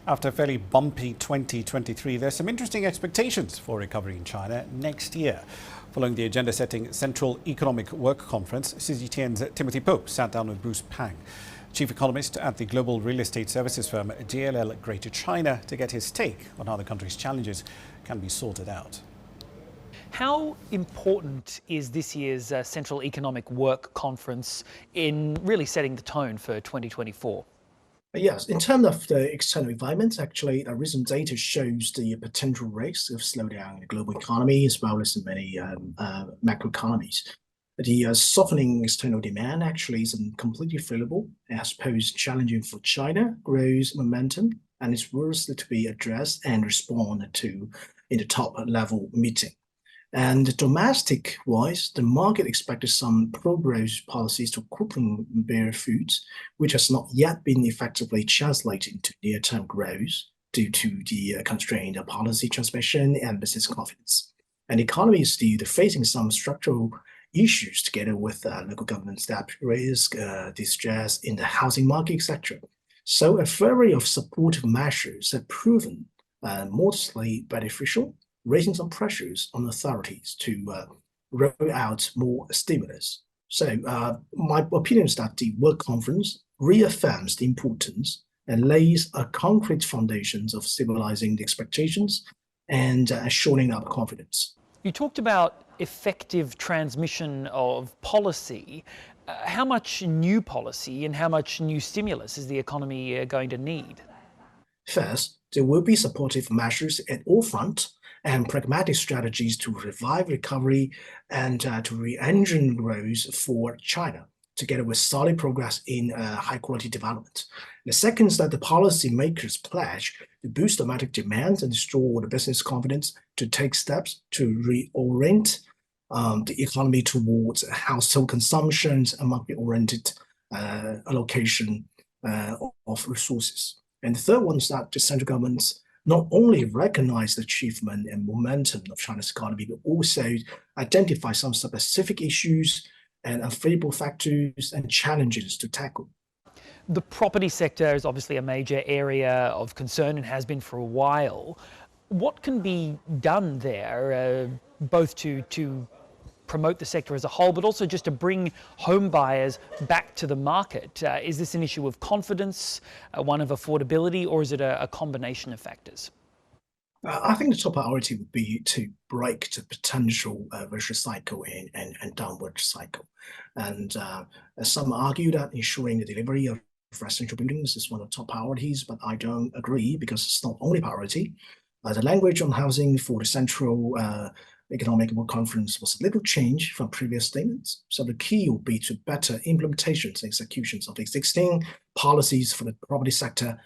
After a fairly bumpy 2023, there's some interesting expectations for recovery in China next year. Following the agenda-setting Central Economic Work Conference, CGTN's Timothy Pope sat down with Bruce Pang, chief economist at the global real estate services firm JLL Greater China, to get his take on how the country's challenges can be sorted out. How important is this year's Central Economic Work Conference in really setting the tone for 2024? Yes, in terms of the external environment, actually, recent data shows the potential risk of slowdown in the global economy as well as in many macro economies. The softening external demand actually isn't completely favorable, as posed challenging for China, grows momentum, and is worth to be addressed and respond to in the top level meeting. And domestic-wise, the market expected some pro-growth policies to quickly bear fruit, which has not yet been effectively translated into near-term growth due to the constrained policy transmission and business confidence. And the economy is still facing some structural issues together with local government debt risk, distress in the housing market, etc. So a flurry of supportive measures have proven modestly beneficial, raising some pressures on authorities to roll out more stimulus. So my opinion is that the World Conference reaffirms the importance and lays a concrete foundations of stabilizing the expectations and shoring up confidence. You talked about effective transmission of policy. How much new policy and how much new stimulus is the economy going to need? First, there will be supportive measures at all fronts and pragmatic strategies to revive recovery and to re-engine growth for China, together with solid progress in high-quality development. The second is that the policymakers pledge to boost domestic demand and restore the business confidence to take steps to reorient the economy towards household consumption and market-oriented allocation of resources. And the third one is that the central governments not only recognize the achievement and momentum of China's economy, but also identify some specific issues and unfavorable factors and challenges to tackle. The property sector is obviously a major area of concern and has been for a while. What can be done there, both to promote the sector as a whole, but also just to bring home buyers back to the market? Is this an issue of confidence, one of affordability, or is it a combination of factors? I think the top priority would be to break the potential vicious cycle and downward cycle. And some argue that ensuring the delivery of residential buildings is one of the top priorities, but I don't agree because it's not only priority. The language on housing for the Central Economic Work Conference was a little change from previous statements. So the key will be to better implementations and executions of existing policies for the property sector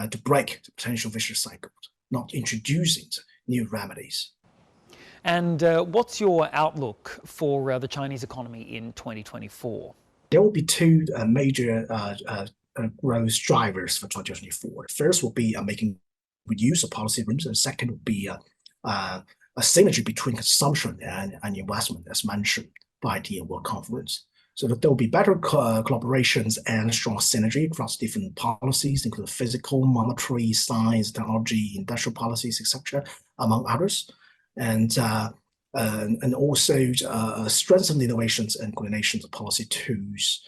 to break the potential vicious cycle, not introducing new remedies. And what's your outlook for the Chinese economy in 2024? There will be two major growth drivers for 2024. The first will be making good use of policy rooms, and the second will be a synergy between consumption and investment, as mentioned by the World Conference. So that there will be better collaborations and strong synergy across different policies, including physical, monetary, science, technology, industrial policies, etc., among others. And also strengthened innovations and coordinations of policy tools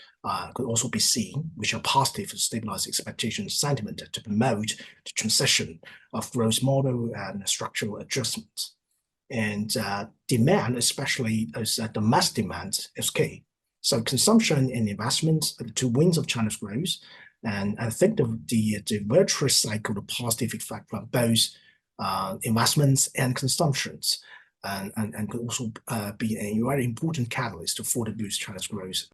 could also be seen, which are positive to stabilize expectation sentiment to promote the transition of growth model and structural adjustments. And demand, especially as domestic demand, is key. So consumption and investment are the two wings of China's growth. And I think the virtuous cycle, the positive effect from both investments and consumptions, and could also be a very important catalyst to further boost China's growth.